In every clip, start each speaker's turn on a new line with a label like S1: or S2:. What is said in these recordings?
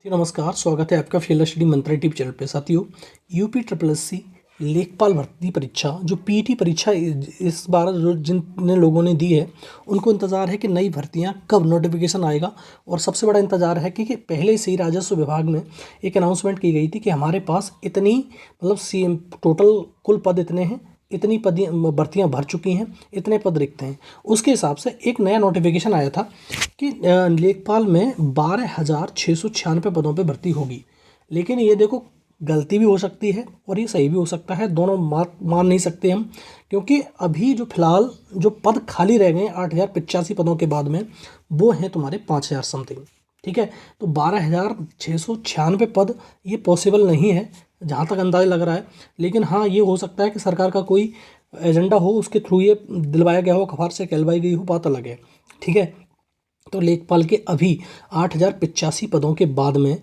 S1: जी नमस्कार, स्वागत है आपका फील्ड स्टडी मंत्रा यूट्यूब चैनल पे। साथियों, यूपी ट्रिपल एस सी लेखपाल भर्ती परीक्षा जो पीटी परीक्षा इस बार जो जिन लोगों ने दी है उनको इंतज़ार है कि नई भर्तियां कब नोटिफिकेशन आएगा। और सबसे बड़ा इंतज़ार है कि पहले से ही राजस्व विभाग में एक अनाउंसमेंट की गई थी कि हमारे पास इतनी मतलब सी टोटल कुल पद इतने हैं, इतनी पद भर्तियां भर चुकी हैं, इतने पद रिक्त हैं। उसके हिसाब से एक नया नोटिफिकेशन आया था कि लेखपाल में 12,696 पदों पे भर्ती होगी। लेकिन ये देखो, गलती भी हो सकती है और ये सही भी हो सकता है, दोनों मान नहीं सकते हम, क्योंकि अभी जो फिलहाल जो पद खाली रह गए 8,085 पदों के बाद में, वो हैं तुम्हारे 5,000 समथिंग। ठीक है, तो 12,696 पद ये पॉसिबल नहीं है जहाँ तक अंदाज़ा लग रहा है। लेकिन हाँ, ये हो सकता है कि सरकार का कोई एजेंडा हो, उसके थ्रू ये दिलवाया गया हो, अखबार से कहलवाई गई हो, बात अलग है। ठीक है, तो लेखपाल के अभी 8,085 पदों के बाद में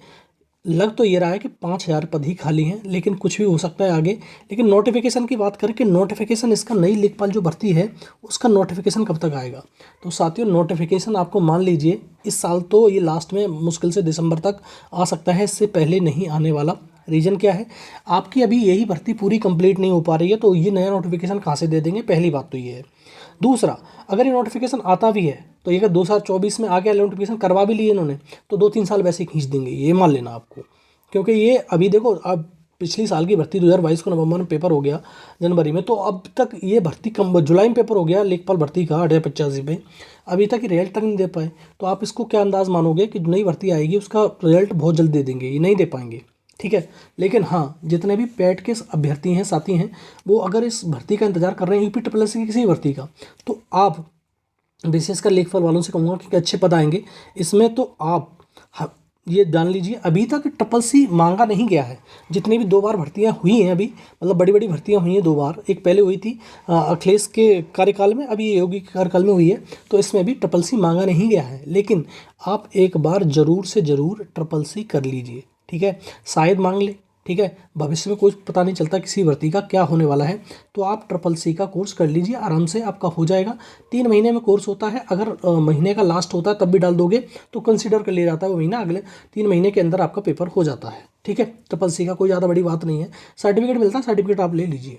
S1: लग तो ये रहा है कि 5,000 पद ही खाली हैं, लेकिन कुछ भी हो सकता है आगे। लेकिन नोटिफिकेशन की बात करें कि नोटिफिकेशन इसका नई लेखपाल जो भर्ती है उसका नोटिफिकेशन कब तक आएगा, तो साथियों नोटिफिकेशन आपको मान लीजिए इस साल तो ये लास्ट में मुश्किल से दिसंबर तक आ सकता है, इससे पहले नहीं आने वाला। रीज़न क्या है, आपकी अभी यही भर्ती पूरी कंप्लीट नहीं हो पा रही है, तो ये नया नोटिफिकेशन कहाँ से दे देंगे, पहली बात तो ये है। दूसरा, अगर ये नोटिफिकेशन आता भी है तो ये अगर 2024 में आ गया, नोटिफिकेशन करवा भी लिए इन्होंने, तो 2-3 साल वैसे ही खींच देंगे, ये मान लेना आपको। क्योंकि ये अभी देखो, अब पिछली साल की भर्ती 2022 को नवंबर में पेपर हो गया, जनवरी में, तो अब तक ये भर्ती कम जुलाई में पेपर हो गया लेखपाल भर्ती का 8,085 पे, अभी तक रिजल्ट तक नहीं दे पाए। तो आप इसको क्या अंदाज मानोगे कि नई भर्ती आएगी उसका रिजल्ट बहुत जल्द दे देंगे, ये नहीं दे पाएंगे। ठीक है, लेकिन हाँ, जितने भी पैट के अभ्यर्थी हैं, साथी हैं, वो अगर इस भर्ती का इंतजार कर रहे हैं यूपी ट्रिपल एस की किसी भर्ती का, तो आप विशेषकर लेखपाल वालों से कहूँगा कि अच्छे पद आएंगे इसमें। तो आप ये जान लीजिए, अभी तक ट्रिपल सी मांगा नहीं गया है। जितनी भी 2 बार भर्तियां हुई हैं अभी, मतलब बड़ी बड़ी भर्तियां हुई हैं 2 बार, एक पहले हुई थी अखिलेश के कार्यकाल में, अभी ये योगी के कार्यकाल में हुई है, तो इसमें भी ट्रिपल सी मांगा नहीं गया है। लेकिन आप एक बार ज़रूर से ज़रूर ट्रिपल सी कर लीजिए। ठीक है, शायद मांग ले। ठीक है, भविष्य में कुछ पता नहीं चलता किसी भर्ती का क्या होने वाला है, तो आप ट्रिपल सी का कोर्स कर लीजिए, आराम से आपका हो जाएगा। 3 महीने में कोर्स होता है, अगर महीने का लास्ट होता है तब भी डाल दोगे तो कंसिडर कर लिया जाता है वो महीना, अगले 3 महीने के अंदर आपका पेपर हो जाता है। ठीक है, ट्रिपल सी का कोई ज़्यादा बड़ी बात नहीं है, सर्टिफिकेट मिलता है, सर्टिफिकेट आप ले लीजिए।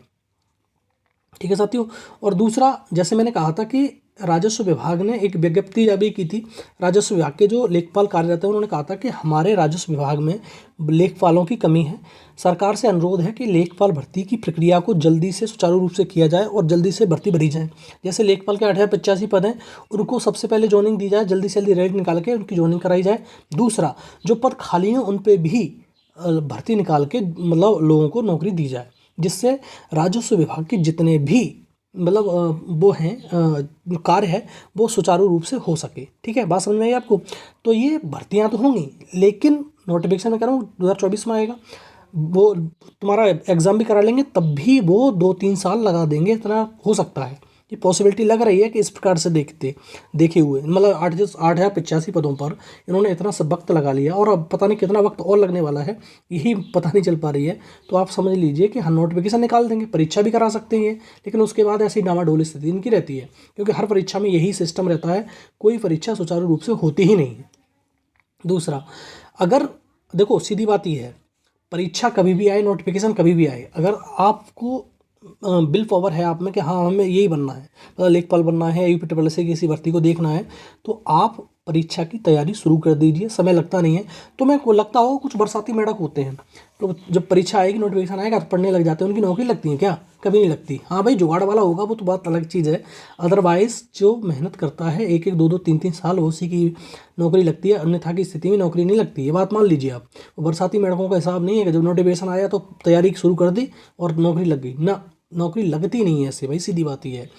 S1: ठीक है साथियों, और दूसरा, जैसे मैंने कहा था कि राजस्व विभाग ने एक विज्ञप्ति अभी की थी, राजस्व विभाग के जो लेखपाल कार्यरत हैं उन्होंने कहा था कि हमारे राजस्व विभाग में लेखपालों की कमी है। सरकार से अनुरोध है कि लेखपाल भर्ती की प्रक्रिया को जल्दी से सुचारू रूप से किया जाए और जल्दी से भर्ती भरी जाए। जैसे लेखपाल के 8,085 पद हैं, उनको सबसे पहले जॉइनिंग दी जाए, जल्दी से जल्दी रेट निकाल के उनकी जॉइनिंग कराई जाए। दूसरा, जो पद खाली हैं उन पर भी भर्ती निकाल के मतलब लोगों को नौकरी दी जाए, जिससे राजस्व विभाग के जितने भी मतलब वो हैं कार्य है वो सुचारू रूप से हो सके। ठीक है, बात समझ में आई आपको। तो ये भर्तियां तो होंगी, लेकिन नोटिफिकेशन में कह रहा हूँ 2024 में आएगा, वो तुम्हारा एग्ज़ाम भी करा लेंगे, तब भी वो 2-3 साल लगा देंगे, इतना हो सकता है। ये पॉसिबिलिटी लग रही है कि इस प्रकार से देखे हुए मतलब 8,085 पदों पर इन्होंने इतना सब वक्त लगा लिया, और अब पता नहीं कितना वक्त और लगने वाला है, यही पता नहीं चल पा रही है। तो आप समझ लीजिए कि हाँ, नोटिफिकेशन निकाल देंगे, परीक्षा भी करा सकते हैं, लेकिन उसके बाद ऐसी डामाडोल स्थिति इनकी रहती है, क्योंकि हर परीक्षा में यही सिस्टम रहता है, कोई परीक्षा सुचारू रूप से होती ही नहीं है। दूसरा, अगर देखो सीधी बात ये है, परीक्षा कभी भी आए, नोटिफिकेशन कभी भी आए, अगर आपको बिल पावर है आप में कि हाँ हमें यही बनना है, मतलब लेखपाल बनना है, यूपी ट्रिपल एस किसी भर्ती को देखना है, तो आप परीक्षा की तैयारी शुरू कर दीजिए, समय लगता नहीं है। तो मेरे को लगता हो कुछ बरसाती मेढक होते हैं, तो जब परीक्षा आएगी, नोटिफिकेशन आएगा तो पढ़ने लग जाते हैं, उनकी नौकरी लगती है क्या? कभी नहीं लगती। हाँ भाई, जुगाड़ वाला होगा वो तो बात अलग चीज़ है, अदरवाइज जो मेहनत करता है 1-1, 2-2, 3-3 साल, उसी की नौकरी लगती है, अन्यथा की स्थिति में नौकरी नहीं लगती, ये बात मान लीजिए आप। बरसाती मेढकों का हिसाब नहीं है कि जब नोटिफिकेशन आया तो तैयारी शुरू कर दी और नौकरी लग गई ना, नौकरी लगती नहीं है ऐसे भाई, सीधी बात ही है।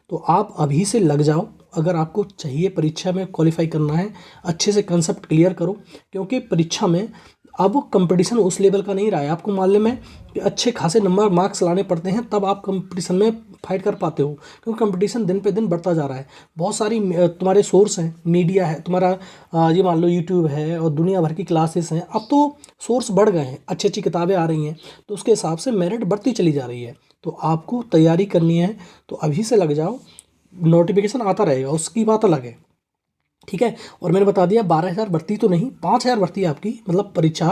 S1: तो आप अभी से लग जाओ, अगर आपको चाहिए परीक्षा में क्वालिफाई करना है, अच्छे से कंसेप्ट क्लियर करो, क्योंकि परीक्षा में अब कंपटीशन उस लेवल का नहीं रहा है। आपको मालूम है कि अच्छे खासे नंबर मार्क्स लाने पड़ते हैं, तब आप कंपटीशन में फाइट कर पाते हो, क्योंकि कंपटीशन दिन पे दिन बढ़ता जा रहा है। बहुत सारी तुम्हारे सोर्स हैं, मीडिया है तुम्हारा, ये मान लो यूट्यूब है और दुनिया भर की क्लासेस हैं, अब तो सोर्स बढ़ गए हैं, अच्छी अच्छी किताबें आ रही हैं, तो उसके हिसाब से मेरिट बढ़ती चली जा रही है। तो आपको तैयारी करनी है तो अभी से लग जाओ, नोटिफिकेशन आता रहेगा उसकी बात अलग है, ठीक है। और मैंने बता दिया 12,000 भर्ती तो नहीं, 5,000 भर्ती आपकी मतलब परीक्षा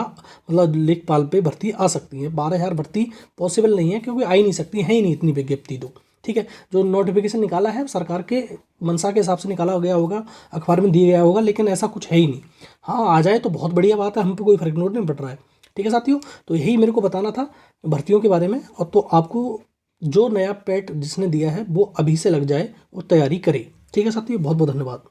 S1: मतलब लेखपाल पे भर्ती आ सकती है। 12,000 भर्ती पॉसिबल नहीं है क्योंकि आ ही नहीं सकती, है ही नहीं इतनी विज्ञप्ति तो। ठीक है, जो नोटिफिकेशन निकाला है सरकार के मंशा के हिसाब से निकाला गया होगा, अखबार में दिया गया होगा, लेकिन ऐसा कुछ है ही नहीं। हाँ, आ जाए तो बहुत बढ़िया बात है, हम पे कोई फर्क नहीं पड़ रहा है। ठीक है साथियों, तो यही मेरे को बताना था भर्तियों के बारे में। और तो आपको जो नया पैट जिसने दिया है वो अभी से लग जाए और तैयारी करे। ठीक है साथियों, बहुत बहुत धन्यवाद।